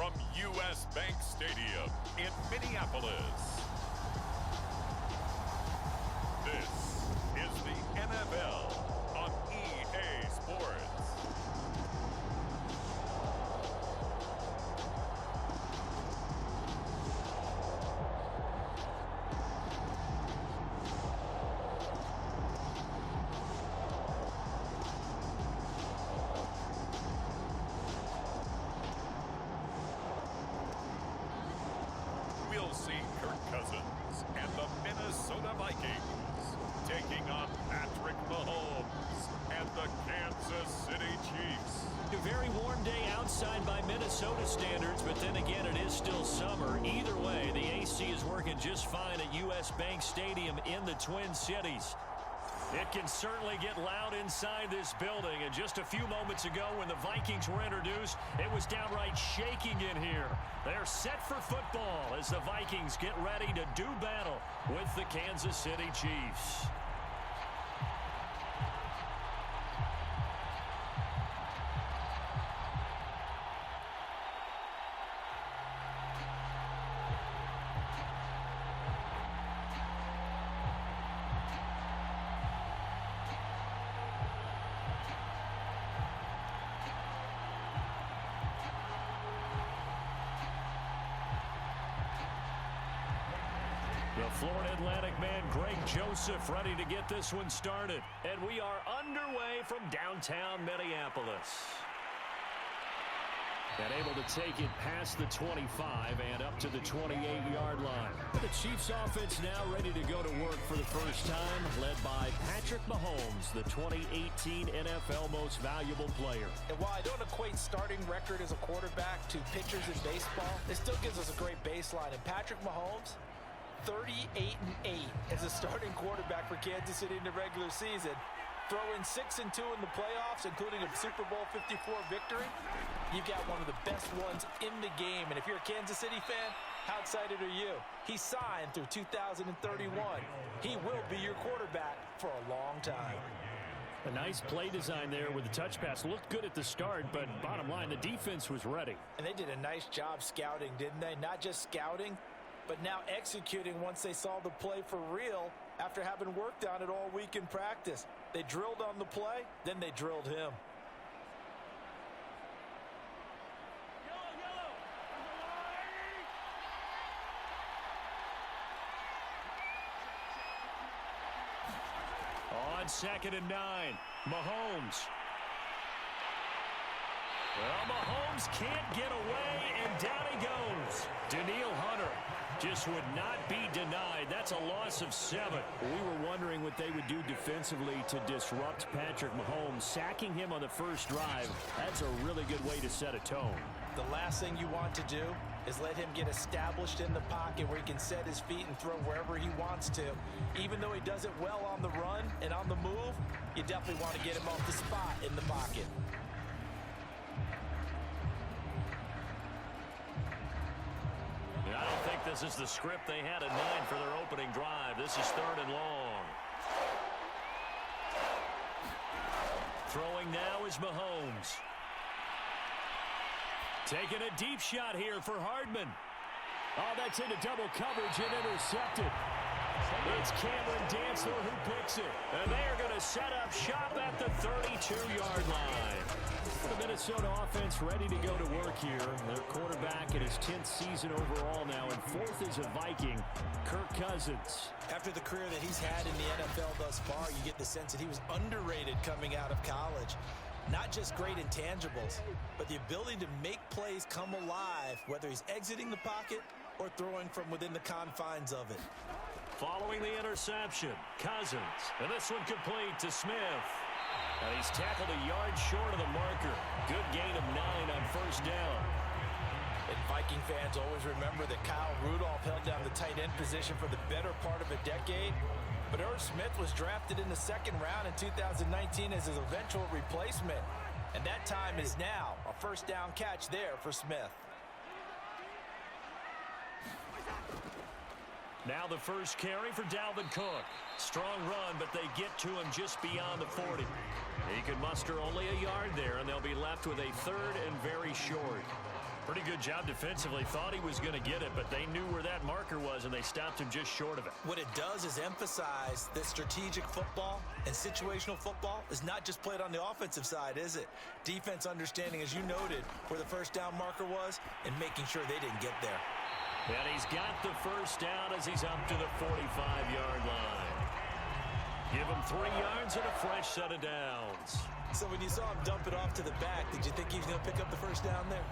from U.S. Bank Stadium in Minneapolis. This is the NFL on EA Sports. We'll see Kirk Cousins and the Minnesota Vikings taking on Patrick Mahomes and the Kansas City Chiefs. A very warm day outside by Minnesota standards, but then again, it is still summer. Either way, the AC is working just fine at U.S. Bank Stadium in the Twin Cities. It can certainly get loud inside this building, and just a few moments ago when the Vikings were introduced, it was downright shaking in here. They're set for football as the Vikings get ready to do battle with the Kansas City Chiefs. The Florida Atlantic man, Greg Joseph, ready to get this one started. And we are underway from downtown Minneapolis. And able to take it past the 25 and up to the 28-yard line. The Chiefs offense now ready to go to work for the first time, led by Patrick Mahomes, the 2018 NFL Most Valuable Player. And while I don't equate starting record as a quarterback to pitchers in baseball, it still gives us a great baseline. And Patrick Mahomes, 38-8 as a starting quarterback for Kansas City in the regular season. Throw in 6-2 in the playoffs, including a Super Bowl 54 victory. You've got one of the best ones in the game. And if you're a Kansas City fan, how excited are you? He signed through 2031. He will be your quarterback for a long time. A nice play design there with the touch pass. Looked good at the start, but bottom line, the defense was ready. And they did a nice job scouting, didn't they? Not just scouting, but now executing once they saw the play for real after having worked on it all week in practice. They drilled on the play, then they drilled him. On 2nd and 9, Mahomes. Well, Mahomes can't get away, and down he goes. Danielle Hunter just would not be denied. That's a loss of 7. We were wondering what they would do defensively to disrupt Patrick Mahomes. Sacking him on the first drive, that's a really good way to set a tone. The last thing you want to do is let him get established in the pocket where he can set his feet and throw wherever he wants to. Even though he does it well on the run and on the move, you definitely want to get him off the spot in the pocket. I don't think this is the script they had in mind for their opening drive. This is 3rd and long. Throwing now is Mahomes. Taking a deep shot here for Hardman. Oh, that's into double coverage and intercepted. It's Cameron Dantzler who picks it. And they are going to set up shop at the 32-yard line. The Minnesota offense ready to go to work here. Their quarterback in his 10th season overall now, and 4th is a Viking, Kirk Cousins. After the career that he's had in the NFL thus far, you get the sense that he was underrated coming out of college. Not just great intangibles, but the ability to make plays come alive, whether he's exiting the pocket or throwing from within the confines of it. Following the interception, Cousins. And this one complete to Smith. And he's tackled a yard short of the marker. Good gain of 9 on first down. And Viking fans always remember that Kyle Rudolph held down the tight end position for the better part of a decade. But Irv Smith was drafted in the 2nd round in 2019 as his eventual replacement. And that time is now. A first down catch there for Smith. Now the first carry for Dalvin Cook. Strong run, but they get to him just beyond the 40. He can muster only a yard there, and they'll be left with a 3rd and very short. Pretty good job defensively. Thought he was going to get it, but they knew where that marker was, and they stopped him just short of it. What it does is emphasize that strategic football and situational football is not just played on the offensive side, is it? Defense understanding, as you noted, where the first down marker was and making sure they didn't get there. And he's got the first down as he's up to the 45-yard line. Give him 3 yards and a fresh set of downs. So when you saw him dump it off to the back, did you think he was going to pick up the first down there?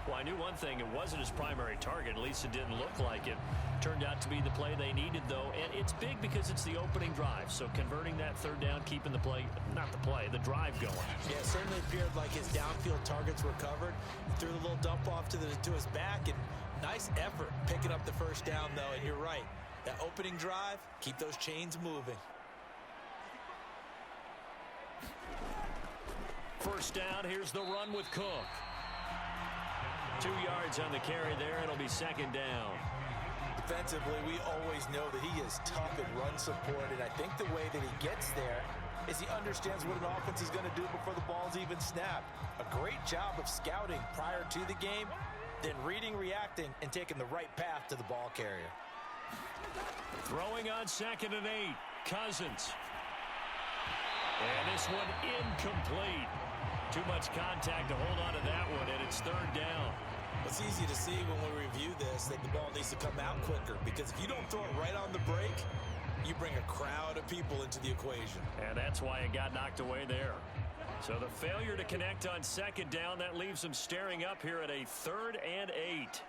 Well, I knew one thing. It wasn't his primary target. At least it didn't look like it. Turned out to be the play they needed, though. And it's big because it's the opening drive. So converting that third down, keeping the play, not the play, the drive going. Yeah, it certainly appeared like his downfield targets were covered. He threw the little dump off to his back, and nice effort picking up the first down, though. And you're right. That opening drive, keep those chains moving. First down, here's the run with Cook. 2 yards on the carry there. It'll be second down. Defensively, we always know that he is tough in run support, and I think the way that he gets there is he understands what an offense is going to do before the ball's even snapped. A great job of scouting prior to the game, then reading, reacting, and taking the right path to the ball carrier. Throwing on 2nd and 8. Cousins. And this one incomplete. Too much contact to hold on to that one, and it's third down. It's easy to see when we review this that the ball needs to come out quicker, because if you don't throw it right on the break, you bring a crowd of people into the equation. And that's why it got knocked away there. So the failure to connect on 2nd down, that leaves them staring up here at a 3rd and 8.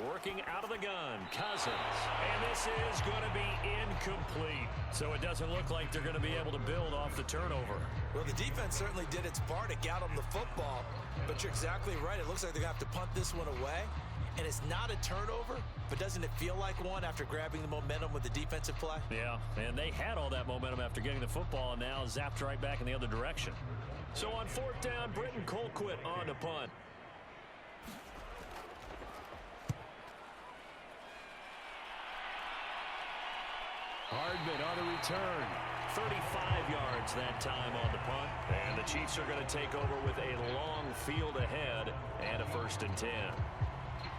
Working out of the gun, Cousins. And this is going to be incomplete. So it doesn't look like they're going to be able to build off the turnover. Well, the defense certainly did its part. It got them the football. But you're exactly right. It looks like they're going to have to punt this one away. And it's not a turnover, but doesn't it feel like one after grabbing the momentum with the defensive play? Yeah, and they had all that momentum after getting the football, and now zapped right back in the other direction. So on 4th down, Britton Colquitt on to punt. Hardman on the return. 35 yards that time on the punt. And the Chiefs are going to take over with a long field ahead and a 1st and 10.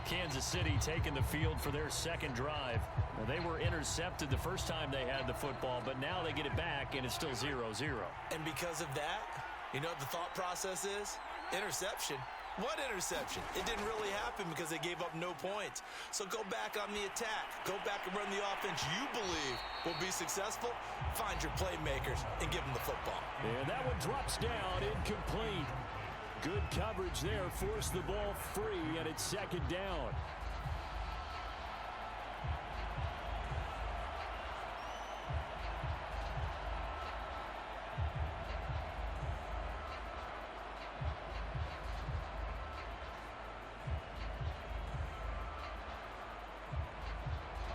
Kansas City taking the field for their second drive. Now, they were intercepted the first time they had the football, but now they get it back, and it's still 0-0. And because of that, you know what the thought process is? Interception. What interception? It didn't really happen because they gave up no points. So go back on the attack. Go back and run the offense you believe will be successful. Find your playmakers and give them the football. And that one drops down, incomplete. Good coverage there. Forced the ball free, and it's 2nd down.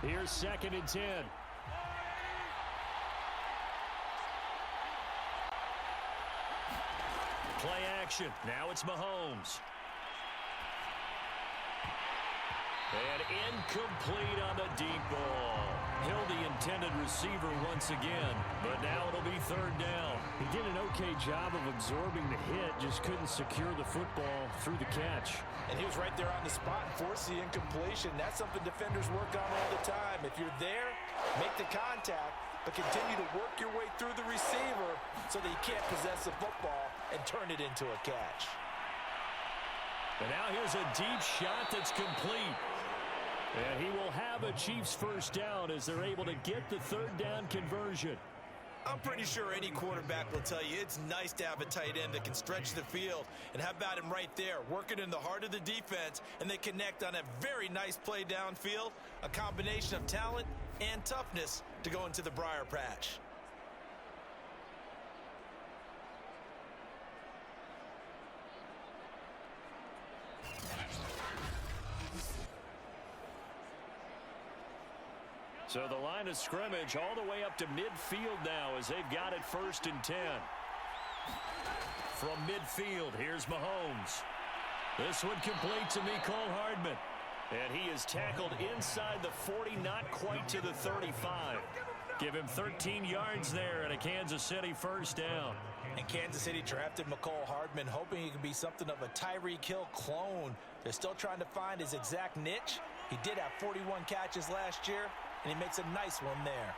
Here's 2nd and 10. Play action. Now it's Mahomes. And incomplete on the deep ball. Hill, the intended receiver once again, but now it'll be 3rd down. He did an okay job of absorbing the hit, just couldn't secure the football through the catch. And he was right there on the spot and forced the incompletion. That's something defenders work on all the time. If you're there, make the contact, but continue to work your way through the receiver so that you can't possess the football and turn it into a catch. And now here's a deep shot that's complete. And he will have a Chiefs 1st down as they're able to get the 3rd down conversion. I'm pretty sure any quarterback will tell you it's nice to have a tight end that can stretch the field. And how about him right there, working in the heart of the defense, and they connect on a very nice play downfield, a combination of talent and toughness to go into the briar patch. So the line of scrimmage all the way up to midfield now as they've got it 1st and 10. From midfield, here's Mahomes. This one complete to Mecole Hardman. And he is tackled inside the 40, not quite to the 35. Give him 13 yards there and a Kansas City 1st down. And Kansas City drafted McCole Hardman, hoping he could be something of a Tyreek Hill clone. They're still trying to find his exact niche. He did have 41 catches last year, and he makes a nice one there.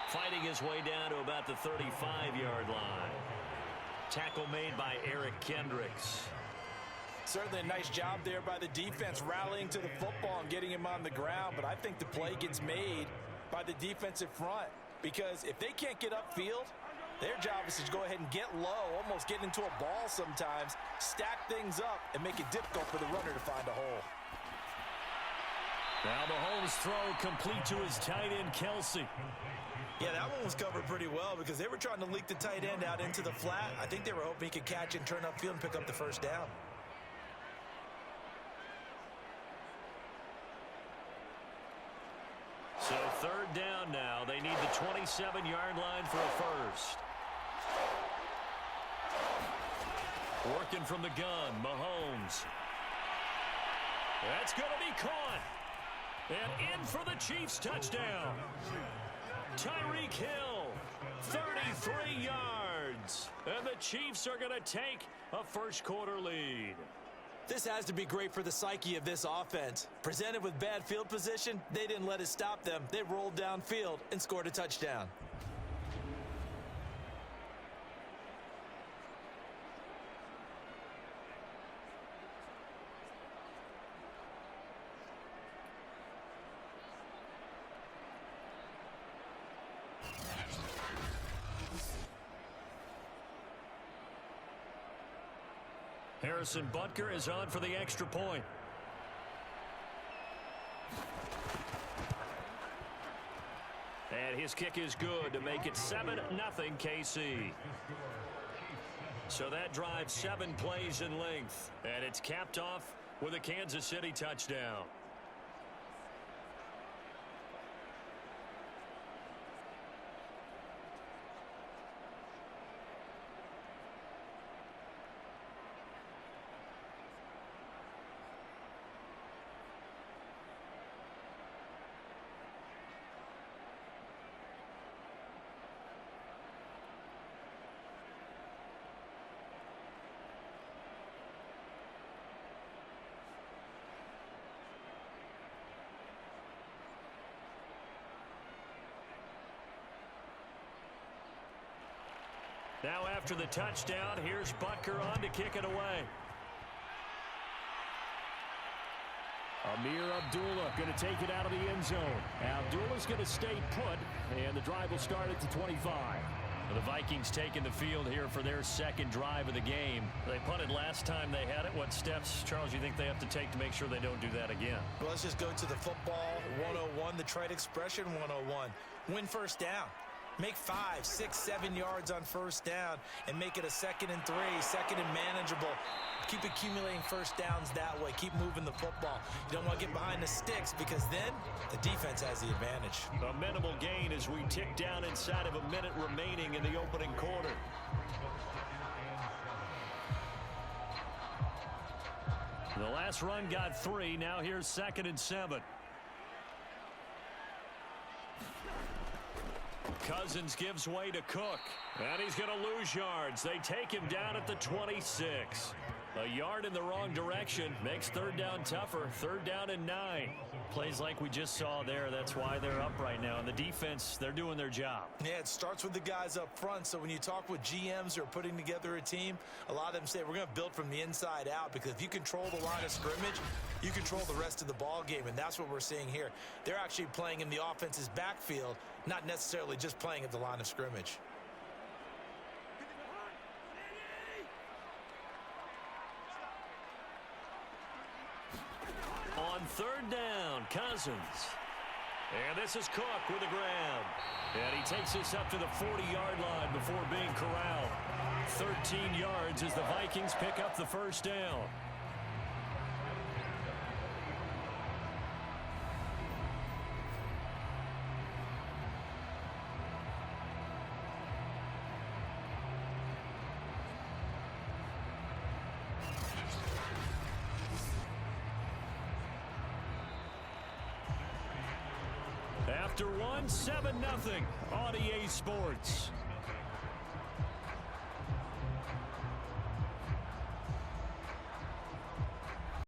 Fighting his way down to about the 35-yard line. Tackle made by Eric Kendricks. Certainly a nice job there by the defense, rallying to the football and getting him on the ground. But I think the play gets made by the defensive front, because if they can't get upfield, their job is to go ahead and get low, almost get into a ball sometimes, stack things up, and make it difficult for the runner to find a hole. Now Mahomes' throw complete to his tight end, Kelsey. Yeah, that one was covered pretty well because they were trying to leak the tight end out into the flat. I think they were hoping he could catch and turn upfield and pick up the first down. So third down now. They need the 27-yard line for a first. Working from the gun, Mahomes. That's going to be caught. And in for the Chiefs touchdown. Tyreek Hill, 33 yards. And the Chiefs are going to take a first-quarter lead. This has to be great for the psyche of this offense. Presented with bad field position, they didn't let it stop them. They rolled downfield and scored a touchdown. Harrison Butker is on for the extra point. And his kick is good to make it 7-0 KC. So that drive 7 plays in length. And it's capped off with a Kansas City touchdown. Now after the touchdown, here's Butker on to kick it away. Amir Abdullah going to take it out of the end zone. Abdullah's going to stay put, and the drive will start at the 25. The Vikings taking the field here for their second drive of the game. They punted last time they had it. What steps, Charles, you think they have to take to make sure they don't do that again? Well, let's just go to the football 101, the trite expression 101. Win first down. Make 5, 6, 7 yards on first down and make it a 2nd and 3, second and manageable. Keep accumulating first downs that way. Keep moving the football. You don't want to get behind the sticks because then the defense has the advantage. A minimal gain as we tick down inside of a minute remaining in the opening quarter. The last run got 3. Now here's 2nd and 7. Cousins gives way to Cook. And he's going to lose yards. They take him down at the 26. A yard in the wrong direction makes third down tougher. 3rd down and 9. Plays like we just saw there. That's why they're up right now. And the defense, they're doing their job. Yeah, it starts with the guys up front. So when you talk with GMs who are putting together a team, a lot of them say we're going to build from the inside out, because if you control the line of scrimmage, you control the rest of the ball game. And that's what we're seeing here. They're actually playing in the offense's backfield, not necessarily just playing at the line of scrimmage. On 3rd down, Cousins. And this is Cook with the grab. And he takes this up to the 40-yard line before being corralled. 13 yards as the Vikings pick up the first down. After one, 7-0 on EA Sports.